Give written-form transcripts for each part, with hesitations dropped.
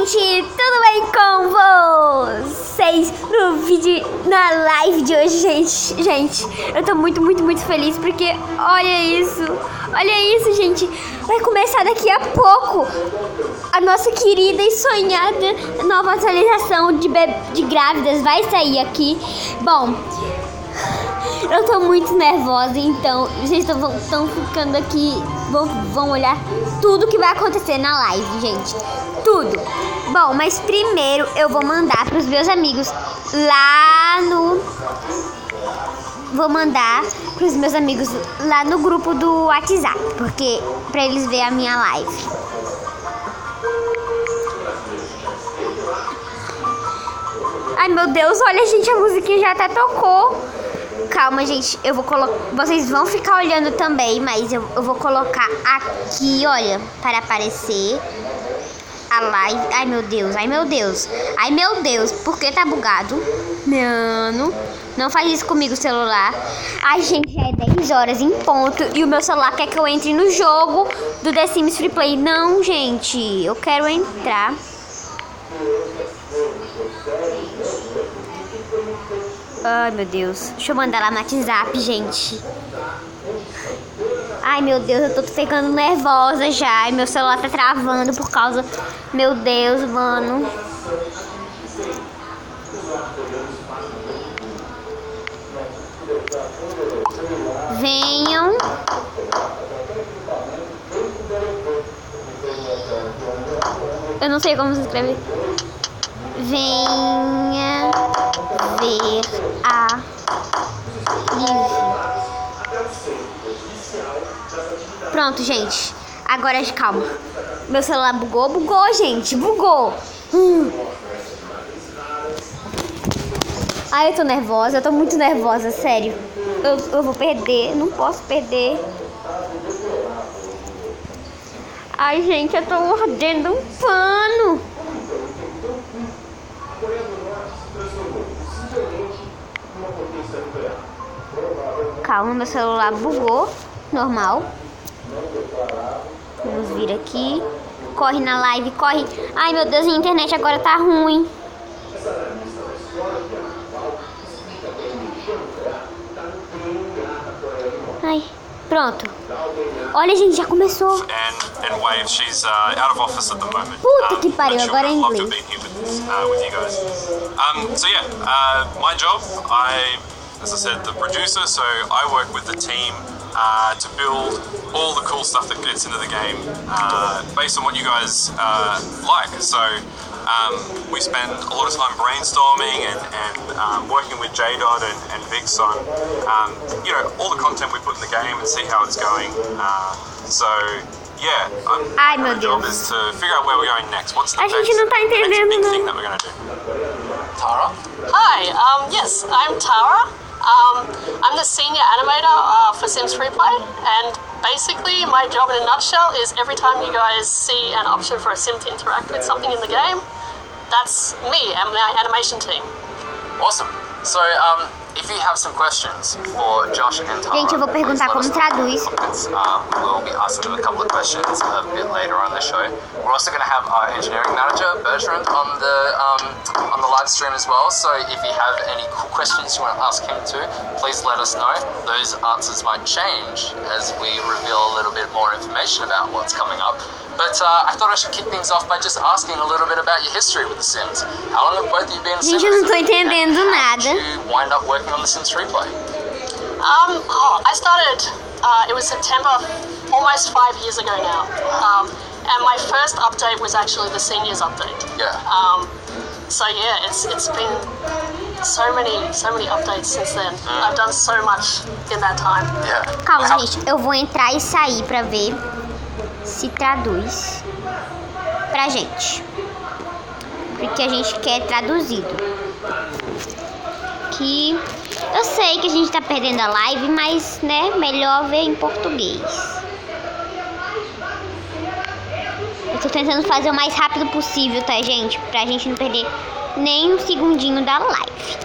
gente, tudo bem com vocês no vídeo, na live de hoje, gente, eu tô muito feliz porque olha isso, gente, vai começar daqui a pouco a nossa querida e sonhada nova atualização de grávidas, vai sair aqui. Bom, eu tô muito nervosa, então vocês estão ficando aqui, vão olhar tudo que vai acontecer na live, gente, tudo. Bom, mas primeiro eu vou mandar pros meus amigos lá no... grupo do WhatsApp, porque pra eles verem a minha live. Ai, meu Deus, olha, gente, a musiquinha já até tocou. Calma, gente, eu vou colocar... Vocês vão ficar olhando também, mas eu vou colocar aqui, olha, para aparecer a live. Ai, meu Deus, por que tá bugado? Não faz isso comigo, celular. Ai, gente, já é 10 horas em ponto e o meu celular quer que eu entre no jogo do The Sims Free Play. Não, gente, eu quero entrar. Ai, meu Deus. Deixa eu mandar lá no WhatsApp, gente. Ai, meu Deus, eu tô ficando nervosa já. E meu celular tá travando por causa... Meu Deus, mano. Venham. Eu não sei como se escreve. Venha ver a live. Pronto, gente. Agora, calma. Meu celular bugou, gente. Bugou. Ai, eu tô nervosa. Eu tô muito nervosa, sério. Eu vou perder. Não posso perder. Ai, gente, eu tô mordendo um pano. Calma, meu celular bugou. Normal. Vamos vir aqui. Corre na live, corre. Ai, meu Deus, a internet agora tá ruim. Ai, pronto. Olha, gente, já começou. Puta que pariu, agora é em inglês. My job, as I said, the producer, so I work with the team to build all the cool stuff that gets into the game based on what you guys like. So we spend a lot of time brainstorming and working with JDot and Vix on all the content we put in the game and see how it's going. My job is to figure out where we're going next. What's the next big thing that we're going to do? Tara? Hi, yes, I'm Tara. I'm the senior animator for Sims Freeplay, and basically my job in a nutshell is every time you guys see an option for a sim to interact with something in the game, that's me and my animation team. Awesome. So, if you have some questions for Josh and Tara, gente, eu vou perguntar como traduz. We'll be asking them a couple of questions a bit later on the show. We're also going to have our engineering manager, Bertrand, on the live stream as well. So if you have any cool questions you want to ask him too, please let us know. Those answers might change as we reveal a little bit more information about what's coming up. But I thought I should kick things off by just asking a little bit about your history with The Sims. How long have both of you been Sims? Gente, eu não tô entendendo nada. How did you wind up working on The Sims Freeplay? I started, it was September, almost 5 years ago now. And my first update was actually the seniors update. Yeah. It's been so many updates since then. I've done so much in that time. Yeah. Calma, gente, eu vou entrar e sair pra ver se traduz pra gente, porque a gente quer traduzido. Que eu sei que a gente tá perdendo a live, mas né, melhor ver em português. Eu tô tentando fazer o mais rápido possível, tá, gente? Pra gente não perder nem um segundinho da live.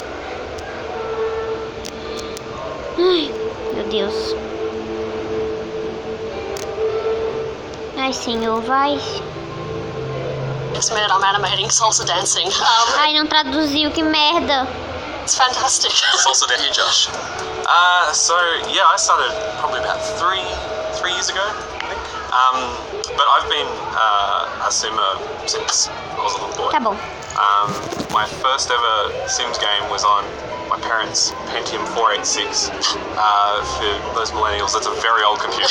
Ai, meu Deus. Ai, Senhor, vai. this minute I'm animating salsa dancing. Ai, não traduziu, que merda. It's fantastic. Salsa dancing, Josh. So yeah, I started probably about three years ago, I think. But I've been a simmer since I was a little boy. Tá bom. My first ever Sims game was on my parents' Pentium 486. For those millennials, that's a very old computer.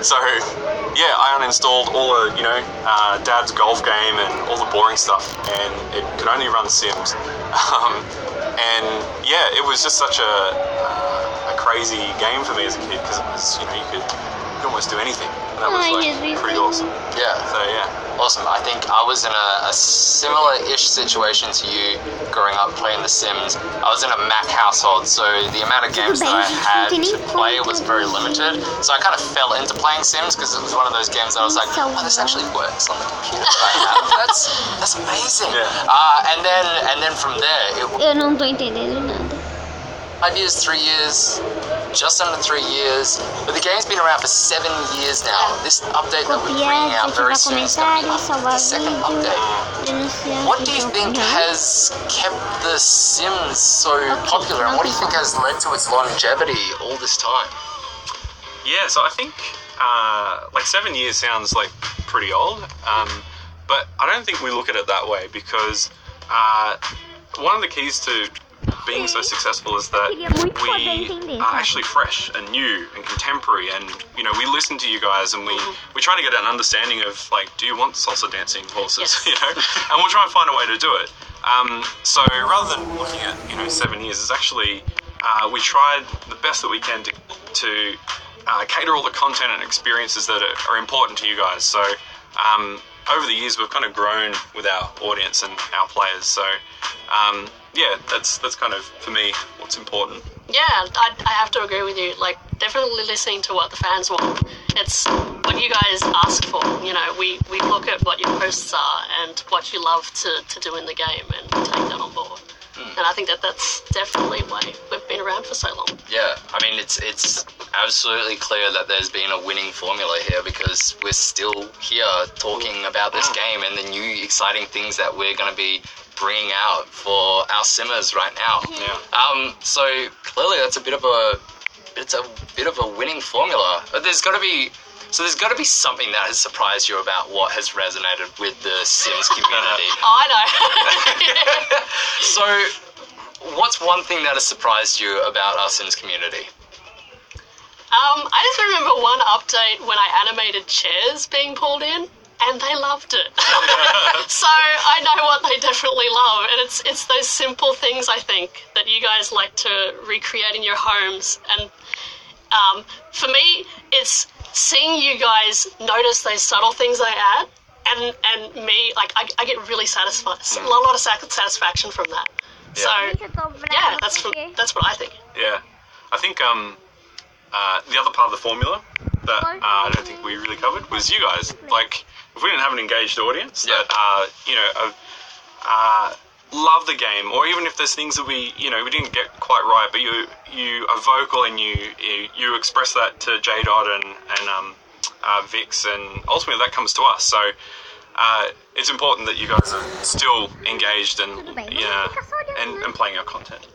So yeah, I uninstalled all the, Dad's golf game and all the boring stuff, and it could only run Sims. And yeah, it was just such a crazy game for me as a kid, because it was, you could almost do anything. That was pretty awesome. Yeah. So yeah. Awesome. I think I was in a similar-ish situation to you growing up playing The Sims. I was in a Mac household, so the amount of games that I had to play was very limited. So I kind of fell into playing Sims because it was one of those games that I was like, oh, this actually works on the computer that I have. That's amazing. Yeah. And then from there, Eu não tô entendendo nada. 5 years, 3 years, just under 3 years, but the game's been around for 7 years now. This update that we're bringing out very soon is going to be the second update. What do you think has kept The Sims so popular, and what do you think has led to its longevity all this time? Yeah, so I think 7 years sounds like pretty old, but I don't think we look at it that way, because one of the keys to being so successful is that we are actually fresh and new and contemporary, and we listen to you guys, and we try to get an understanding of, like, do you want salsa dancing horses? Yes. And we'll try and find a way to do it. So rather than looking at 7 years, it's actually we tried the best that we can to cater all the content and experiences that are important to you guys. So over the years, we've kind of grown with our audience and our players. So yeah, that's kind of, for me, what's important. Yeah, I have to agree with you. Like, definitely listening to what the fans want. It's what you guys ask for. We look at what your posts are and what you love to do in the game, and take that on board. And I think that's definitely why we've been around for so long. Yeah, I mean, it's absolutely clear that there's been a winning formula here, because we're still here talking about this game and the new exciting things that we're going to be bringing out for our simmers right now. Yeah. So clearly that's a bit of a winning formula. But there's got to be something that has surprised you about what has resonated with the Sims community. I know. So what's one thing that has surprised you about our Sims community? I just remember one update when I animated chairs being pulled in, and they loved it. So I know what they definitely love, and it's those simple things, I think, that you guys like to recreate in your homes. And for me, it's seeing you guys notice those subtle things I add, and me, like, I get really satisfied, a lot of satisfaction from that. Yeah. So yeah, that's what I think. Yeah, I think the other part of the formula that I don't think we really covered was you guys. Like, if we didn't have an engaged audience that love the game, or even if there's things that we didn't get quite right, but you are vocal and you express that to J-Dot and Vix, and ultimately that comes to us. So it's important that you guys are still engaged and playing our content.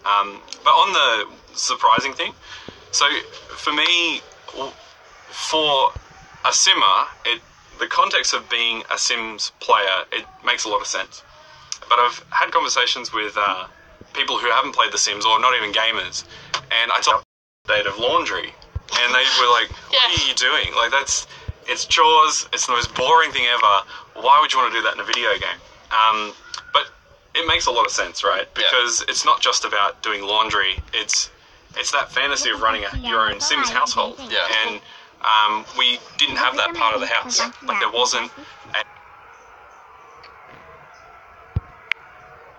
But on the surprising thing, so for me, for a simmer, the context of being a Sims player, it makes a lot of sense. But I've had conversations with people who haven't played The Sims, or not even gamers, and I told them the update of laundry, and they were like, what are you doing? Like, it's chores, it's the most boring thing ever. Why would you want to do that in a video game? But it makes a lot of sense, right? Because it's not just about doing laundry, it's that fantasy of running your own Sims household. And we didn't have that part of the house. Like, there wasn't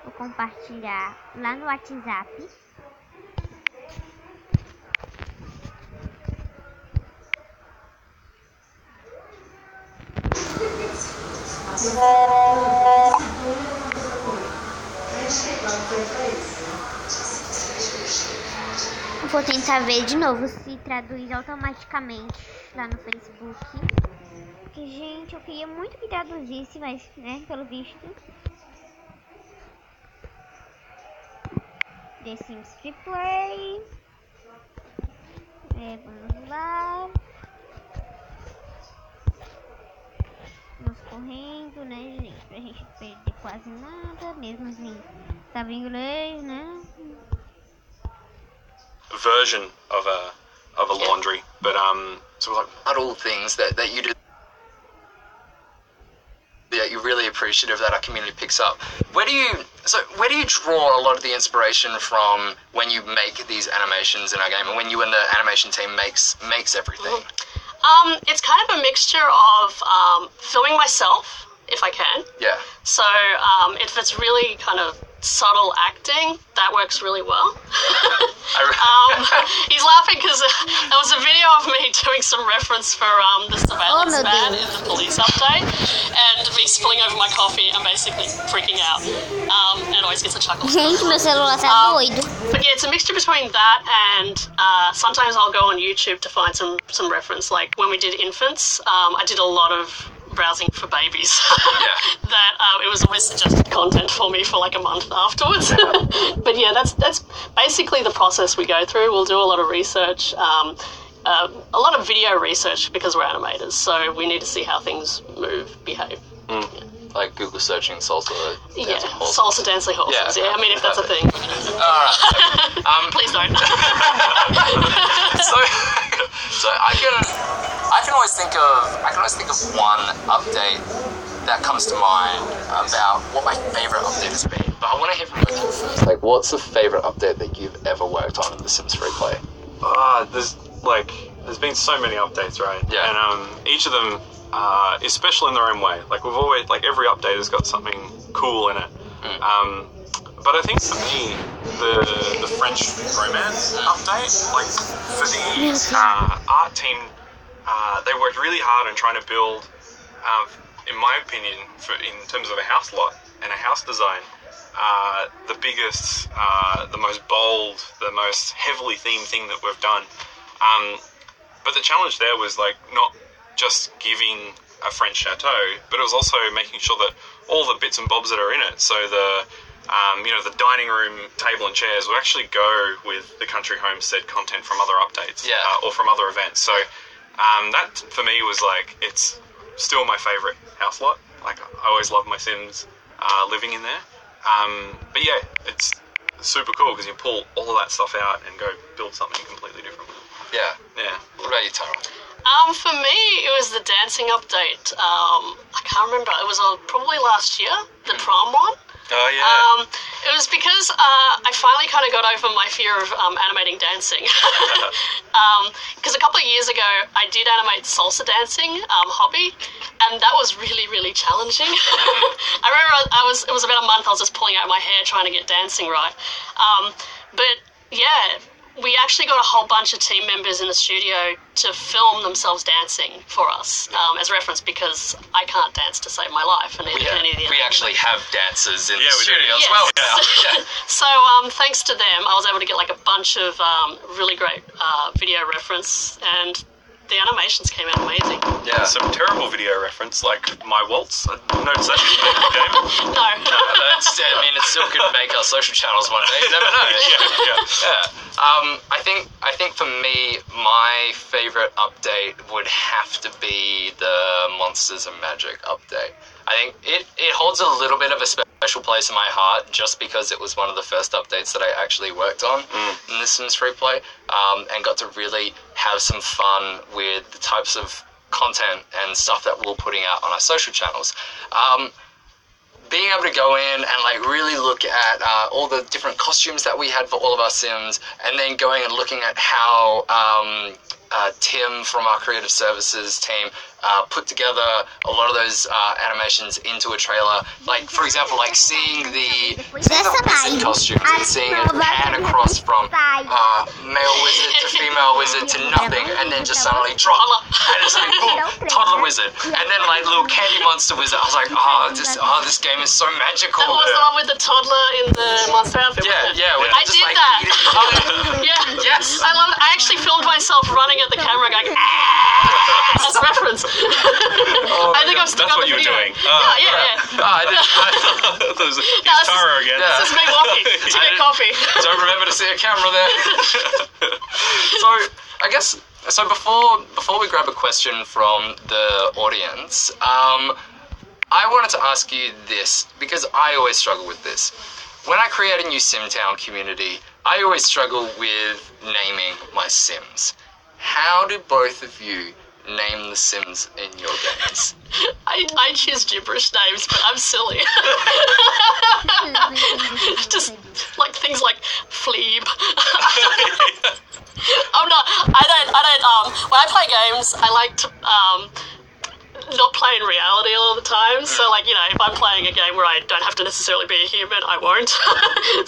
Vou compartilhar lá no WhatsApp. Vou tentar ver de novo se traduz automaticamente lá no Facebook. Porque, gente, eu queria muito que traduzisse, mas, né, pelo visto. The Sims Free Play. Vamos lá. Vamos correndo, né, gente? Pra gente perder quase nada, mesmo assim. Tava em inglês, né? Version of a laundry, but so like Subtle things that you do that you're really appreciative that our community picks up. Where do you draw a lot of the inspiration from when you make these animations in our game, and when you and the animation team makes everything? It's kind of a mixture of filming myself, if I can. Yeah. So if it's really kind of subtle acting, that works really well. He's laughing because there was a video of me doing some reference for the surveillance man in the police update, and me spilling over my coffee and basically freaking out, and always gets a chuckle. Gente, meu celular tá doido. But yeah, it's a mixture between that and sometimes I'll go on YouTube to find some reference. Like when we did infants, I did a lot of browsing for babies. That it was always suggested content for me for like a month afterwards. But yeah, that's basically the process we go through. We'll do a lot of research, a lot of video research because we're animators, so we need to see how things move, behave. Yeah. Like Google searching salsa dancing horses. Salsa dancing horses. Yeah, I mean if that's a thing. Alright. Please don't. So I can always think of one update that comes to mind about what my favorite update has been. But I want to hear from you first. Like, what's the favorite update that you've ever worked on in The Sims Free Play? There's been so many updates, right? Yeah. And each of them is special in their own way. Like we've always, like every update has got something cool in it. But I think for me, the French romance update, like for the art team, they worked really hard on trying to build, in my opinion, in terms of a house lot and a house design, the biggest, the most bold, the most heavily themed thing that we've done. But the challenge there was like not just giving a French chateau, but it was also making sure that all the bits and bobs that are in it, so the the dining room table and chairs would actually go with the country homestead content from other updates, or from other events. So that for me was like, it's still my favorite house lot. Like I always loved my Sims living in there. But yeah, it's super cool because you pull all of that stuff out and go build something completely different. Yeah. What about you, Tara? For me, it was the dancing update. I can't remember. It was probably last year, the prom one. Oh, yeah. It was because I finally kind of got over my fear of animating dancing. Because a couple of years ago, I did animate salsa dancing hobby, and that was really, really challenging. I remember it was about a month I was just pulling out my hair trying to get dancing right. But yeah, we actually got a whole bunch of team members in the studio to film themselves dancing for us as reference, because I can't dance to save my life. And we actually have dancers in the we studio do. as well. Yeah. So thanks to them, I was able to get like a bunch of really great video reference, and the animations came out amazing. Yeah, some terrible video reference, like My Waltz. I noticed that in the game. No. It still could make our social channels one day. You never know. I think for me, my favorite update would have to be the Monsters and Magic update. I think it holds a little bit of a special place in my heart, just because it was one of the first updates that I actually worked on in The Sims Free Play, and got to really have some fun with the types of content and stuff that we're putting out on our social channels. Being able to go in and like really look at all the different costumes that we had for all of our Sims, and then going and looking at how Tim from our creative services team put together a lot of those animations into a trailer. Like, for example, like seeing the wizard costumes and seeing it pan across from male wizard to female wizard to nothing, and then just suddenly drop, and it's like, boom, toddler wizard, and then like little candy monster wizard. I was like, this game is so magical. That was the one with the toddler in the monster outfit. Yeah. I did that. Yes. I love it. I actually filmed myself running at the camera going, as a reference. I think I've still got the video. That's what you were doing. I didn't. It's Tara again. This is me walking to get coffee. Don't remember to see a camera there. So I guess before we grab a question from the audience, I wanted to ask you this because I always struggle with this. When I create a new SimTown community, I always struggle with naming my Sims. How do both of you name the Sims in your games? I choose gibberish names, but I'm silly. Just like things like Fleeb. When I play games, I like to not play in reality a lot of the time. So like, if I'm playing a game where I don't have to necessarily be a human, I won't.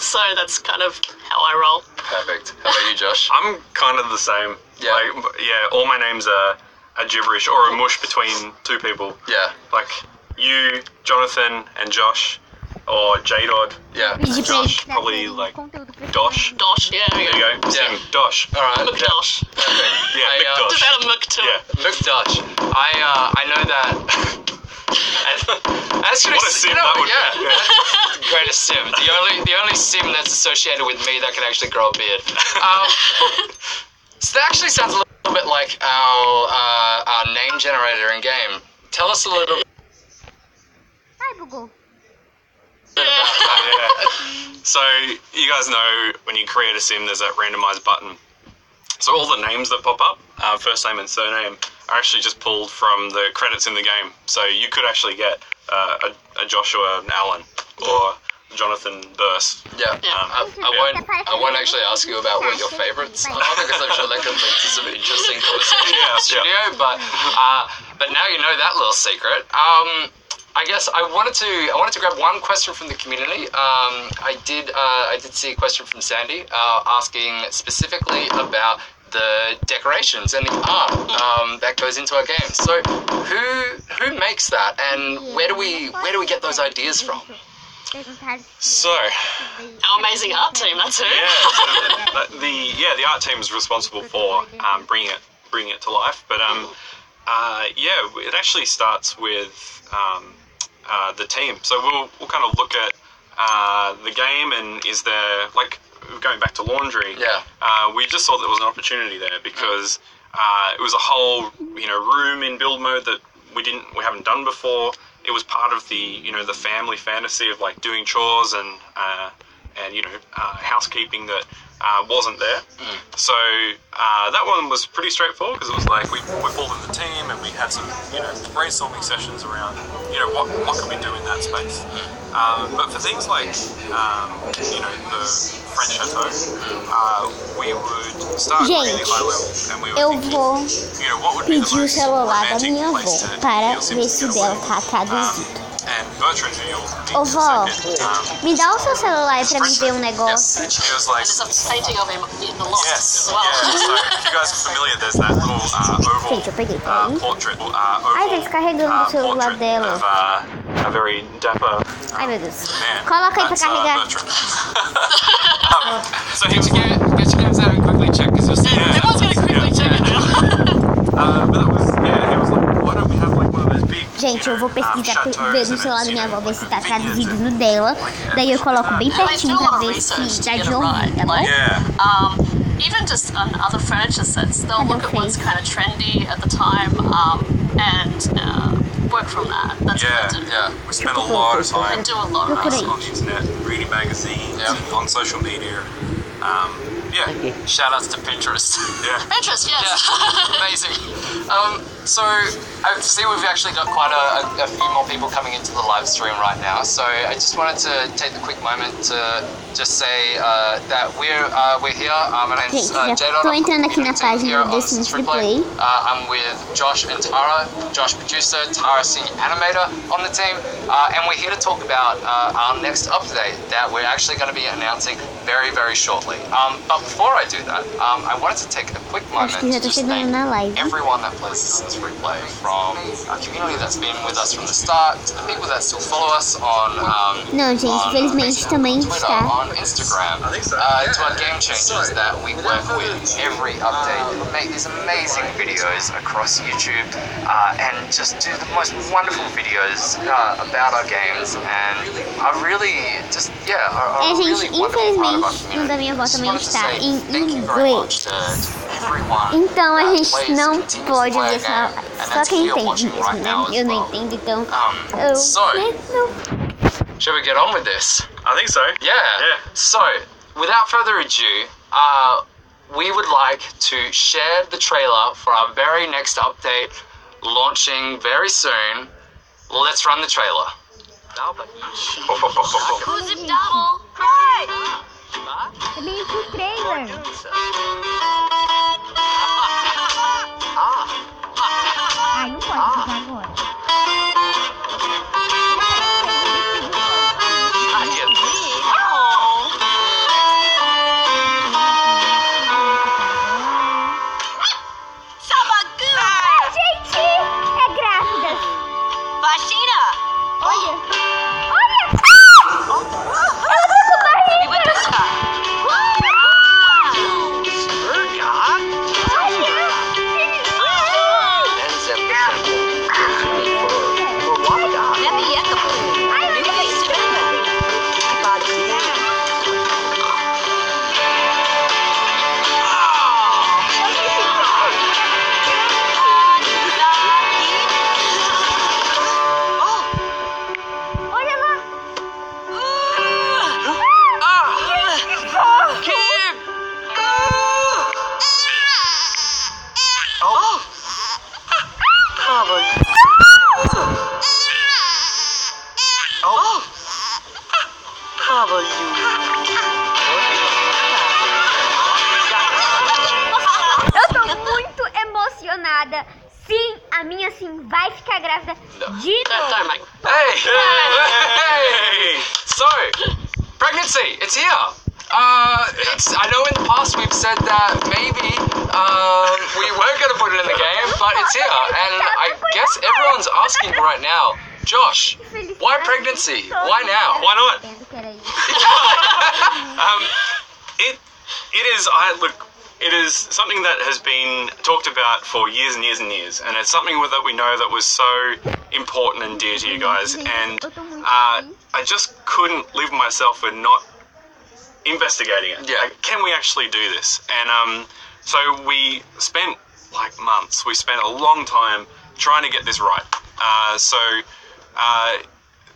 So that's kind of how I roll. Perfect. How about you, Josh? I'm kind of the same. Yeah. All my names are gibberish or a mush between two people. Yeah. Like you, Jonathan, and Josh, or J-Dod. Yeah. Josh, probably like Dosh. Dosh, yeah. There you go. Sim, Dosh. All right. McDosh. Perfect. Yeah, McDosh. Just add a Mc to it. Yeah. McDosh. I know that. That's What a sim that would be. Yeah. Greatest sim. The only sim that's associated with me that can actually grow a beard. So that actually sounds a little bit like our name generator in game. Tell us a little bit about that. So you guys know when you create a sim, there's that randomize button. So all the names that pop up, first name and surname, are actually just pulled from the credits in the game. So you could actually get a Joshua Allen or Jonathan Burse. Yeah. I won't actually ask you about what your favourites are because I'm sure that could lead to some interesting conversation in the studio. But now you know that little secret. I guess I wanted to grab one question from the community. I did see a question from Sandy asking specifically about the decorations and the art that goes into our games. So who makes that, and where do we get those ideas from? So Our amazing art team, that's who. The art team is responsible for bringing it to life. But it actually starts with the team. So we'll kind of look at the game, and is there, like, going back to laundry, we just thought there was an opportunity there because it was a whole room in build mode that we haven't done before. It was part of the the family fantasy of like doing chores and housekeeping that wasn't there. So that one was pretty straightforward because it was like we pulled in the team and we had some brainstorming sessions around what can we do in that space. But for things like the French chateau, we would start really high level and we would think, what would be the pedir o most celular da romantic minha place avó to para feel ver se Sims o dela together. tá traduzido. And Bertrand, you'll Ô need vó, a second. me dá o seu celular pra mim ver um negócio. It was like, And there's a painting of him in the loft yes, as well. yeah. So if you guys are familiar, there's that little oval Gente, eu peguei, peraí. portrait. Ai, tá descarregando o celular portrait dela. of a very dapper Ai, meu Deus. man. Coloca aí pra That's, carregar. Bertrand. So Get your games out and quickly check because you'll see. Everyone's going to quickly check it out. but that was, he was like, why don't we have like one of those big, Gente, eu vou pesquisar ver no celular da minha avó, ver se tá traduzido no dela. Daí eu coloco bem pertinho pra ver se dá de ouvir, tá bom? Yeah. Even just on other furniture sets, they'll look at what's kind of trendy at the time and work from that. That's what they do. Yeah. We spent a lot of time And do a lot of Procurei. on the internet, reading magazines, and on social media. Yeah. Okay. Shout outs to Pinterest. Yeah. Pinterest, yes. Yeah, amazing. So I see we've actually got quite a few more people coming into the live stream right now. So I just wanted to take the quick moment to just say that we're here. My name's Gente, já Jadon. tô entrando aqui na página Here do on Sims Free Free Play. I'm with Josh and Tara. Josh producer, Tara senior animator on the team, and we're here to talk about our next update that we're actually going to be announcing very, very shortly. But before I do that, I wanted to take a quick moment Acho que já to tô just chegando thank na live. everyone that plays The Sims Free Play, from our community that's been with us from the start to the people that still follow us on Não, gente, on infelizmente Facebook, também Twitter, está. on Instagram, to our game changers that we work with every update, make these amazing videos across YouTube, and just do the most wonderful videos about our games, and are really just É, gente, infelizmente o da minha avó também está em inglês. Então a gente não pode ver só quem entende mesmo, né? Eu não entendo, então Shall we get on with this? I think so. Yeah. So, without further ado, we would like to share the trailer for our very next update, launching very soon. Let's run the trailer. Who's it double? Right. Também o trailer. Ai, não pode ficar agora. Gente, é grávida. Vagina. Olha. Ela tá com barriga. Eu tô muito emocionada. Sim, a minha sim vai ficar grávida de novo. Don't make. Hey! So, pregnancy, it's here. I know in the past we've said that maybe we weren't going to put it in the game, but it's here. And I guess everyone's asking right now, Josh, why pregnancy? Why now? Why not? It is something that has been talked about for years and years and years, and it's something that we know that was so important and dear to you guys, and I just couldn't live myself with not investigating it. Yeah. Like, can we actually do this? And so we spent months. We spent a long time trying to get this right.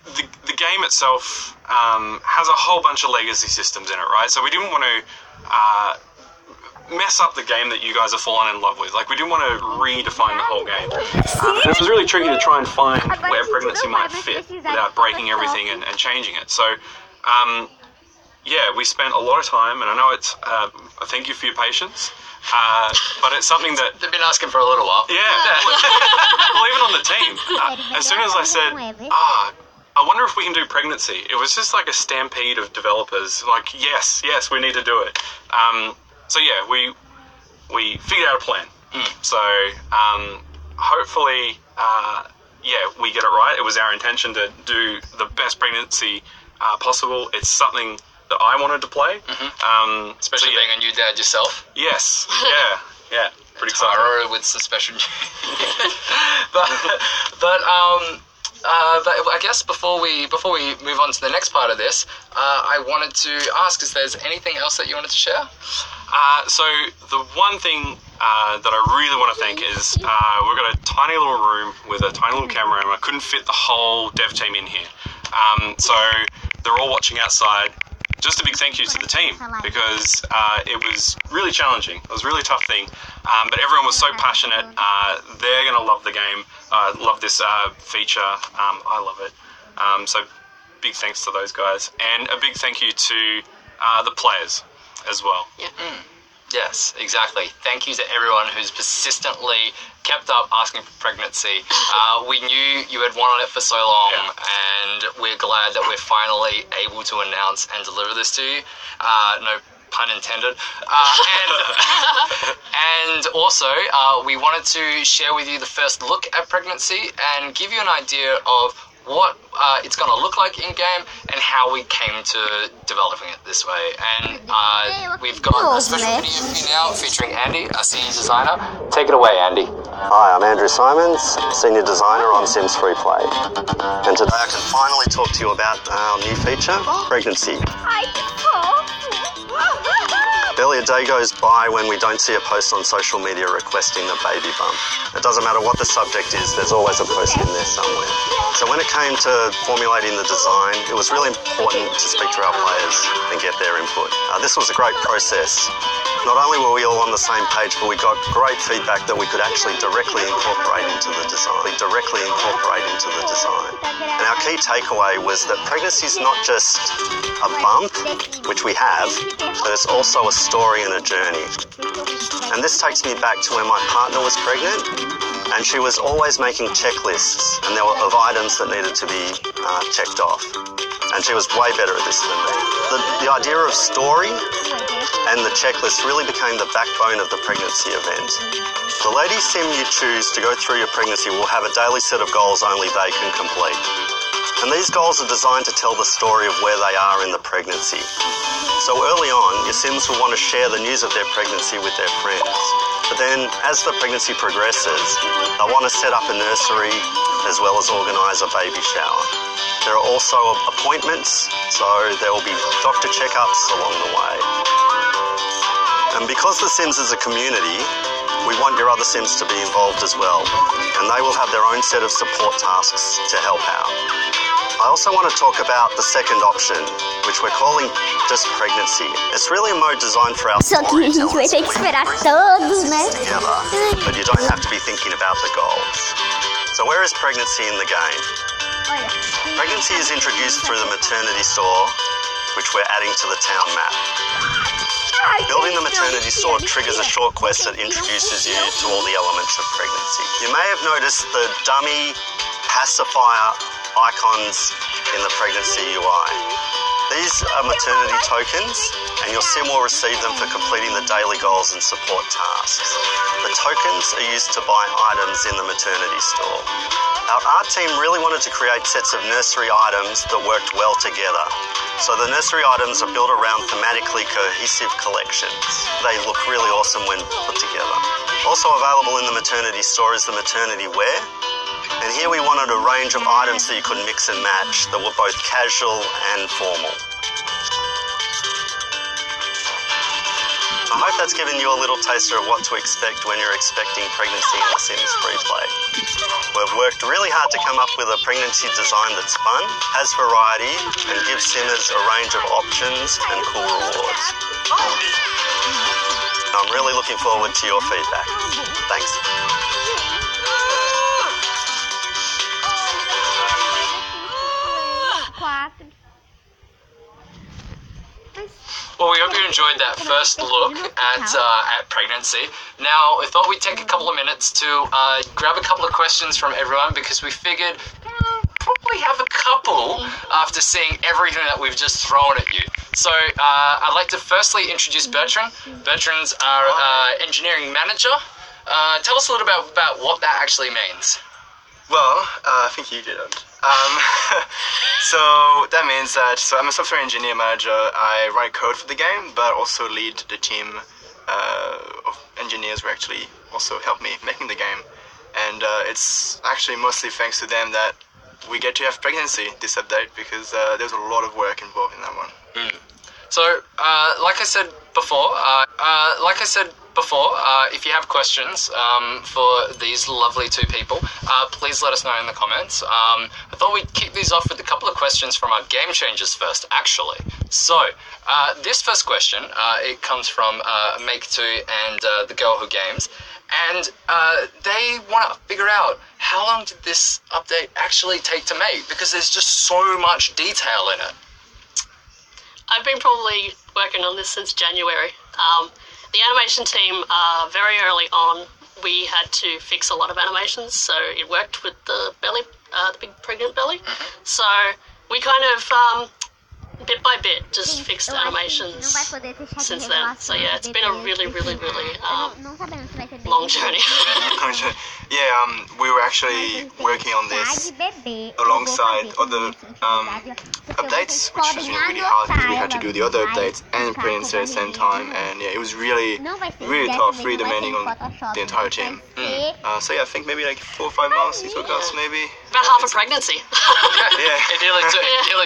The game itself has a whole bunch of legacy systems in it, right? So we didn't want to mess up the game that you guys have fallen in love with. Like, we didn't want to redefine the whole game. It was really tricky to try and find where pregnancy might fit without breaking everything and changing it. So, we spent a lot of time, and I know it's, thank you for your patience, but it's something that... They've been asking for a little while. Yeah. Well, even on the team, as soon as I said, I wonder if we can do pregnancy, it was just like a stampede of developers, like, yes, we need to do it. We figured out a plan. So, hopefully, we get it right. It was our intention to do the best pregnancy possible. It's something that I wanted to play. Especially being a new dad yourself. Yes, yeah, pretty excited. Tara with some special but I guess before we move on to the next part of this, I wanted to ask, is there's anything else that you wanted to share? So the one thing that I really want to thank is we've got a tiny little room with a tiny little camera, and I couldn't fit the whole dev team in here. So they're all watching outside. just a big thank you to the team, because it was really challenging. It was a really tough thing, but everyone was so passionate. They're going to love the game, love this feature. I love it. So big thanks to those guys, and a big thank you to the players as well. Yeah. Yes, exactly. Thank you to everyone who's persistently kept up asking for pregnancy. We knew you had wanted it for so long, and we're glad that we're finally able to announce and deliver this to you. No pun intended. And also, we wanted to share with you the first look at pregnancy and give you an idea of what it's going to look like in-game and how we came to developing it this way. And we've got a special video for you now featuring Andy, our senior designer. Take it away, Andy. Hi, I'm Andrew Simons, senior designer on Sims Freeplay. And today I can finally talk to you about our new feature, pregnancy. Barely a day goes by when we don't see a post on social media requesting a baby bump. It doesn't matter what the subject is, there's always a post in there somewhere. So when it came to formulating the design, it was really important to speak to our players and get their input. This was a great process. Not only were we all on the same page, but we got great feedback that we could actually directly incorporate into the design. And our key takeaway was that pregnancy is not just a bump, which we have, but it's also a story and a journey. And this takes me back to when my partner was pregnant, and she was always making checklists and there were of items that needed to be checked off. And she was way better at this than me. The idea of story and the checklist really became the backbone of the pregnancy event. The lady sim you choose to go through your pregnancy will have a daily set of goals only they can complete. And these goals are designed to tell the story of where they are in the pregnancy. So early on, your Sims will want to share the news of their pregnancy with their friends. But then, as the pregnancy progresses, they'll want to set up a nursery as well as organise a baby shower. There are also appointments, so there will be doctor checkups along the way. And because The Sims is a community, we want your other Sims to be involved as well, and they will have their own set of support tasks to help out. I also want to talk about the second option, which we're calling just pregnancy. It's really a mode designed for our Só que a gente vai ter que esperar todos, né? together, but you don't have to be thinking about the goals. So where is pregnancy in the game? Pregnancy is introduced through the maternity store, which we're adding to the town map. Building the maternity store triggers a short quest that introduces you to all the elements of pregnancy. You may have noticed the dummy pacifier icons in the pregnancy UI. These are maternity tokens, and your sim will receive them for completing the daily goals and support tasks. The tokens are used to buy items in the maternity store. Our art team really wanted to create sets of nursery items that worked well together. So the nursery items are built around thematically cohesive collections. They look really awesome when put together. Also available in the maternity store is the maternity wear. And here we wanted a range of items that you could mix and match that were both casual and formal. I hope that's given you a little taster of what to expect when you're expecting pregnancy in The Sims Freeplay. We've worked really hard to come up with a pregnancy design that's fun, has variety, and gives Simmers a range of options and cool rewards. I'm really looking forward to your feedback. Thanks. Well, we hope you enjoyed that first look at pregnancy. Now, we thought we'd take a couple of minutes to grab a couple of questions from everyone, because we figured probably have a couple after seeing everything that we've just thrown at you. So I'd like to firstly introduce Bertrand. Bertrand's our engineering manager. Tell us a little bit about what that actually means. Well, I think you didn't. So that means that I'm a software engineer manager. I write code for the game, but also lead the team of engineers who actually also help me making the game. And it's actually mostly thanks to them that we get to have pregnancy this update, because there's a lot of work involved in that one. So, like I said before, if you have questions for these lovely two people, please let us know in the comments. I thought we'd kick these off with a couple of questions from our game changers first, actually. So, this first question, it comes from Make2 and the Girl Who Games. And they want to figure out how long did this update actually take to make, because there's just so much detail in it. I've been probably working on this since January. The animation team, very early on, we had to fix a lot of animations, so it worked with the belly, the big pregnant belly. So we kind of, bit by bit, just fixed animations since then. So yeah, it's been a really long journey. Yeah, we were actually working on this alongside other updates, which was really hard because we had to do the other updates and pregnancy at the same time, and yeah, it was really tough, really demanding on the entire team. So yeah, I think maybe like 4 or 5 months it took us, maybe. About half a pregnancy. It nearly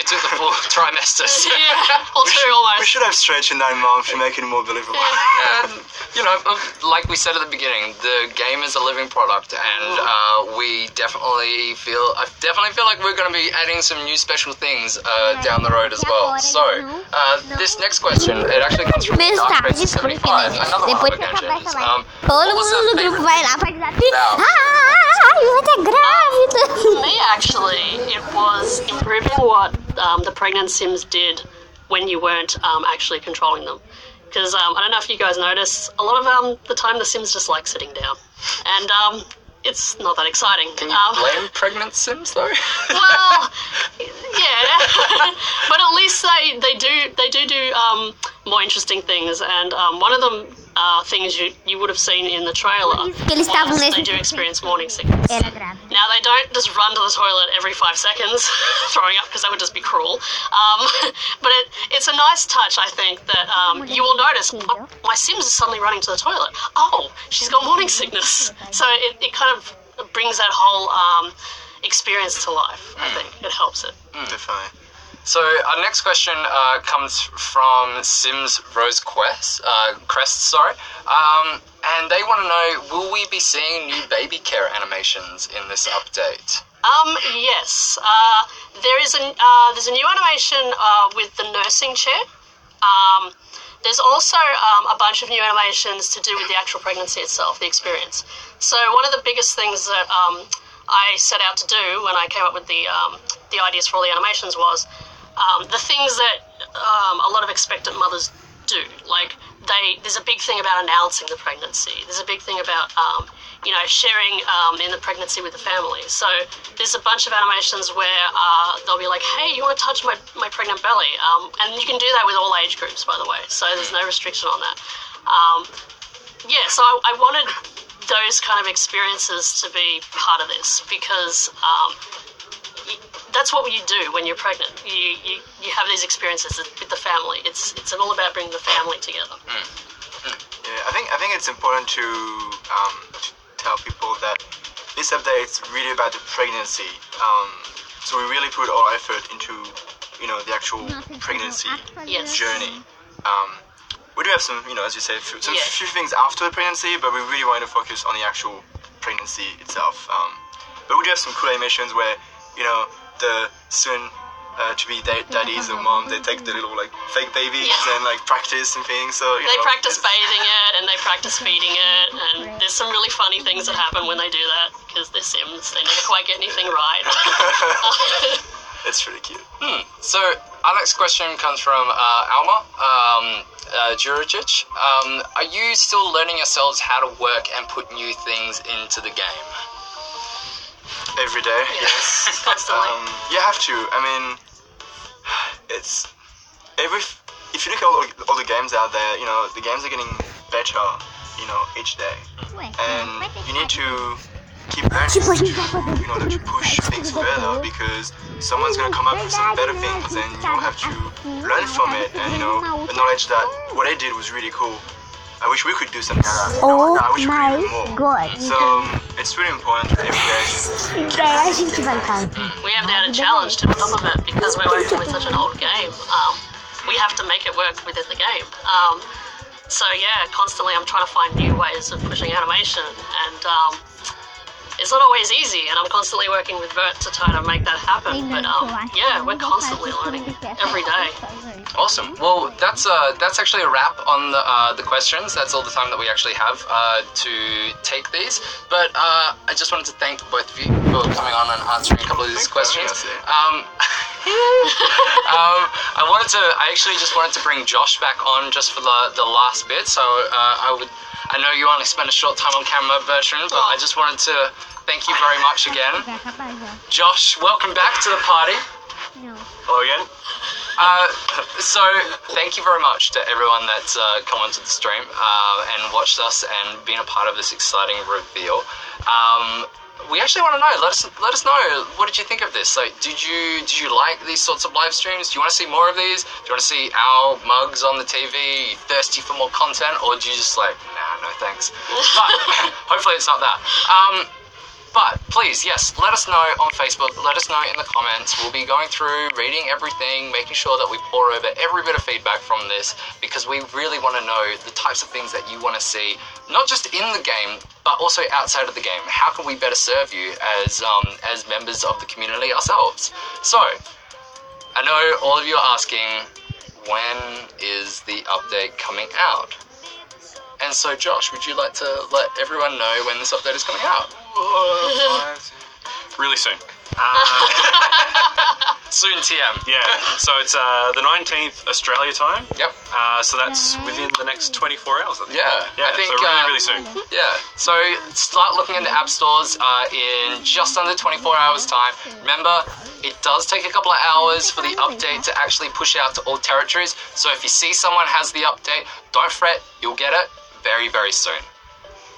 took the full trimesters. Yeah, or 2 almost. We should have stretched in 9 months to make it more believable. And, you know, like we said at the beginning, the game is a living product, and I definitely feel like we're going to be adding some new special things down the road as well. So, this next question, it actually comes from Dark Racer 75, another one of our game changers. What was the favorite about? For me, actually, it was improving what the pregnant Sims did when you weren't actually controlling them. Because I don't know if you guys noticed, a lot of the time the Sims just like sitting down, and it's not that exciting. Can you blame pregnant Sims though? Well, yeah, but at least they do more interesting things, and one of them things you would have seen in the trailer was they do experience morning sickness. Now they don't just run to the toilet every 5 seconds throwing up, because that would just be cruel. But it's a nice touch, I think, that you will notice my Sims is suddenly running to the toilet. Oh, she's got morning sickness. So it kind of brings that whole experience to life. I think it helps it. Definitely. So our next question comes from Sims Rose Crest, and they want to know, will we be seeing new baby care animations in this update? Yes. There's a new animation with the nursing chair. There's also a bunch of new animations to do with the actual pregnancy itself, the experience. So one of the biggest things that I set out to do when I came up with the ideas for all the animations was the things that a lot of expectant mothers do. Like, there's a big thing about announcing the pregnancy. There's a big thing about, sharing in the pregnancy with the family. So there's a bunch of animations where they'll be like, hey, you want to touch my pregnant belly? And you can do that with all age groups, by the way. So there's no restriction on that. So I wanted those kind of experiences to be part of this, because that's what you do when you're pregnant. You have these experiences with the family. It's all about bringing the family together. Yeah, I think it's important to tell people that this update is really about the pregnancy. So we really put our effort into the actual pregnancy journey. We do have some, as you said, few things after the pregnancy, but we really want to focus on the actual pregnancy itself. But we do have some cool animations where the soon to be daddies or mom, they take the little fake babies and practice and things. So they practice bathing it and they practice feeding it, and there's some really funny things that happen when they do that, because they're Sims, they never quite get anything right. It's really cute. So our next question comes from Alma Juricic. Are you still learning yourselves how to work and put new things into the game? Every day, yes. Constantly. You have to. I mean, it's if you look at all the games out there, the games are getting better, each day, and you need to keep learning to push things further, because someone's gonna come up with some better things, and you'll have to learn from it, and acknowledge that what I did was really cool. I wish we could do something like that. I wish we could do more. So it's really important every day. We have the added challenge to the top of it, because we're working with such an old game. We have to make it work within the game. So yeah, constantly I'm trying to find new ways of pushing animation, and it's not always easy, and I'm constantly working with Bert to try to make that happen. But yeah, we're constantly learning every day. Awesome. Well, that's actually a wrap on the questions. That's all the time that we actually have to take these. But I just wanted to thank both of you for coming on and answering a couple of these questions. I actually just wanted to bring Josh back on just for the last bit. So I know you only spent a short time on camera, Bertrand, but I just wanted to thank you very much again. Josh, welcome back to the party. Hello again. So thank you very much to everyone that's come onto the stream and watched us and been a part of this exciting reveal. We actually want to know. Let us know. What did you think of this? Like, did you like these sorts of live streams? Do you want to see more of these? Do you want to see our mugs on the TV? Are you thirsty for more content, or do you just like, nah, no thanks? But hopefully it's not that. But please, yes, let us know on Facebook, let us know in the comments. We'll be going through, reading everything, making sure that we pour over every bit of feedback from this, because we really want to know the types of things that you want to see, not just in the game, but also outside of the game. How can we better serve you as members of the community ourselves? So, I know all of you are asking, when is the update coming out? And so, Josh, would you like to let everyone know when this update is coming out? Really soon. Soon TM. Yeah, so it's the 19th Australia time. Yep. So that's within the next 24 hours. I think. Yeah, I think so really soon. Yeah, so start looking in the app stores in just under 24 hours time. Remember, it does take a couple of hours for the update to actually push out to all territories. So if you see someone has the update, don't fret, you'll get it very, very soon.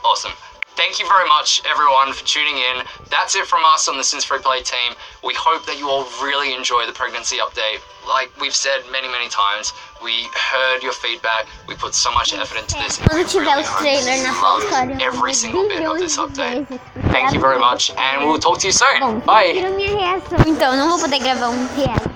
Awesome. Thank you very much, everyone, for tuning in. That's it from us on the Sims Free Play team. We hope that you all really enjoy the pregnancy update. Like we've said many, many times, we heard your feedback. We put so much effort into this. Quando tiver o trailer na Love every single bit of this update. Thank you very much, and we'll talk to you soon. Bom, Bye. viram minha reação, então não vou poder gravar um react.